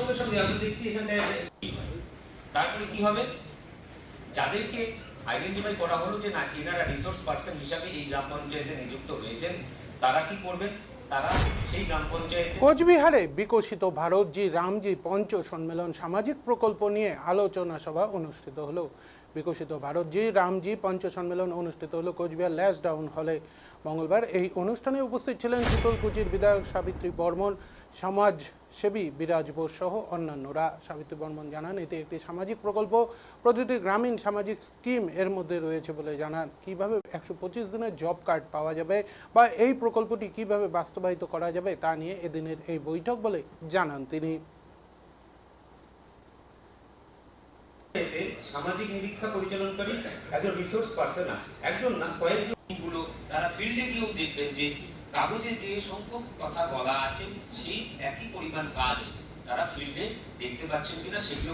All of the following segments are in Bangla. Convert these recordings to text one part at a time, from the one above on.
সঙ্গে সঙ্গে আমি দেখছি এখানটায় তারপরে কি হবে, যাদেরকে আইডেন্টিফাই করা হলো যে না এনারা রিসোর্স পার্সন হিসাবে এই গ্রাম পঞ্চায়েতে নিযুক্ত হয়েছেন, তারা কি করবেন, তারা সেই গ্রাম পঞ্চায়েতে। কোচবিহারে বিকশিত ভারতজি রামজি পঞ্চ সম্মেলন সামাজিক প্রকল্প নিয়ে আলোচনা সভা অনুষ্ঠিত হলো। বিকশিত ভারতজি রামজি পঞ্চ সম্মেলন অনুষ্ঠিত হলো কোচবিহার ল্যাস ডাউন হলে মঙ্গলবার। এই অনুষ্ঠানে উপস্থিত ছিলেন শীতলকুচির বিধায়ক সাবিত্রী বর্মন, সমাজসেবী বিরাজ বোস সহ অন্যান্যরা। সাবিত্রী বর্মন জানান, এটি একটি সামাজিক প্রকল্প, প্রতিটি গ্রামীণ সামাজিক স্কিম এর মধ্যে রয়েছে বলে জানান। কিভাবে 125 দিনের জব কার্ড পাওয়া যাবে বা এই প্রকল্পটি কিভাবে বাস্তবায়িত করা যাবে তা নিয়ে এদিনের এই বৈঠক বলে জানান তিনি। সামাজিক নিরীক্ষা পরিচালনকারী একজন রিসোর্স পার্সন আছে, একজন না কয়েকজনগুলো তারা ফিল্ডে গিয়েও দেখবেন যে কাগজে যে সংখ্যক কথা বলা আছে সেই একই পরিমাণ কাজ তারা ফিল্ডে দেখতে পাচ্ছেন কিনা সেগুলো।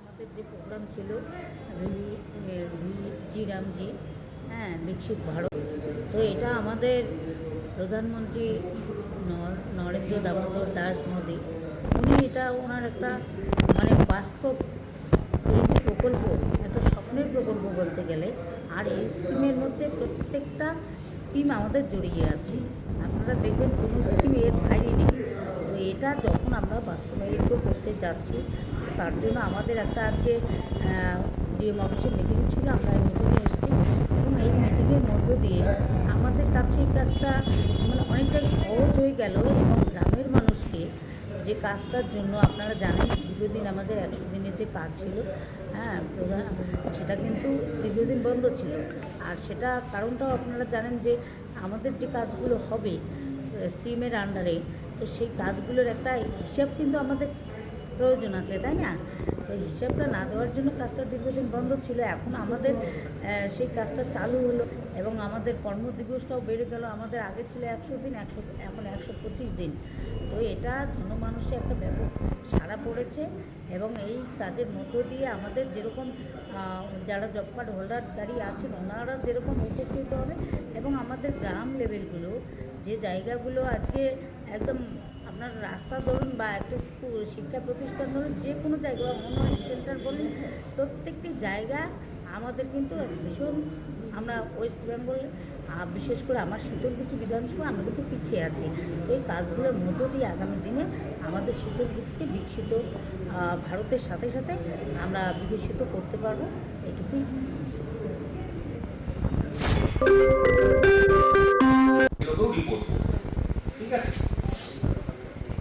আমাদের যে প্রোগ্রাম ছিল জি রামজি, হ্যাঁ, বিকশিত ভারত, তো এটা আমাদের প্রধানমন্ত্রী নরেন্দ্র দামোদর দাস মোদী, উনি এটা ওনার একটা মানে বাস্তব এই যে প্রকল্প, একটা স্বপ্নের প্রকল্প বলতে গেলে। আর এই স্কিমের মধ্যে প্রত্যেকটা স্কিম আমাদের জড়িয়ে আছে, আপনারা দেখবেন কোনো স্কিম এর বাইরে নেই। তো এটা যখন আমরা বাস্তবায়িত করতে যাচ্ছি, তার জন্য আমাদের একটা আজকে ডিএম অফিসের মিটিং ছিল, আমরা এই মিটিংয়ে এসেছি এবং এই মিটিংয়ের মধ্য দিয়ে আমাদের কাছে এই কাজটা মানে অনেকটাই সহজ হয়ে গেল। এবং গ্রামের মানুষকে যে কাজটার জন্য আপনারা জানেন দীর্ঘদিন আমাদের 100 দিনের যে কাজ ছিল, হ্যাঁ, প্রধান, সেটা কিন্তু দীর্ঘদিন বন্ধ ছিল। আর সেটা কারণটাও আপনারা জানেন যে আমাদের যে কাজগুলো হবে স্কিমের আন্ডারে, তো সেই কাজগুলোর একটা হিসাব কিন্তু আমাদের প্রয়োজন আছে, তাই না? তো হিসাবটা না দেওয়ার জন্য কাজটা দীর্ঘদিন বন্ধ ছিল। এখন আমাদের সেই কাজটা চালু হলো এবং আমাদের কর্মদিবসটাও বেড়ে গেল। আমাদের আগে ছিল 100 দিন, এখন 125 দিন। তো এটা জনমানুষে একটা ব্যাপক সাড়া পড়েছে এবং এই কাজের মধ্য দিয়ে আমাদের যেরকম যারা জব কার্ড হোল্ডার দাঁড়িয়ে আছেন ওনারা যেরকম উপকৃত হবে এবং আমাদের গ্রাম লেভেলগুলো যে জায়গাগুলো আজকে একদম আপনার রাস্তা ধরুন বা একটা স্কুল শিক্ষা প্রতিষ্ঠান ধরুন, যে কোনো জায়গা বা উন্নয়ন সেন্টার বলুন, প্রত্যেকটি জায়গা আমাদের কিন্তু ভীষণ, আমরা ওয়েস্ট বেঙ্গল বিশেষ করে আমার শীতলকুচি বিধানসভা আমরা কিন্তু পিছিয়ে আছি। তো এই কাজগুলোর মধ্য দিয়ে আগামী দিনে আমাদের শীতলকুচিকে বিকশিত ভারতের সাথে সাথে আমরা বিকশিত করতে পারবো, এটুকুই। ঠিক আছে।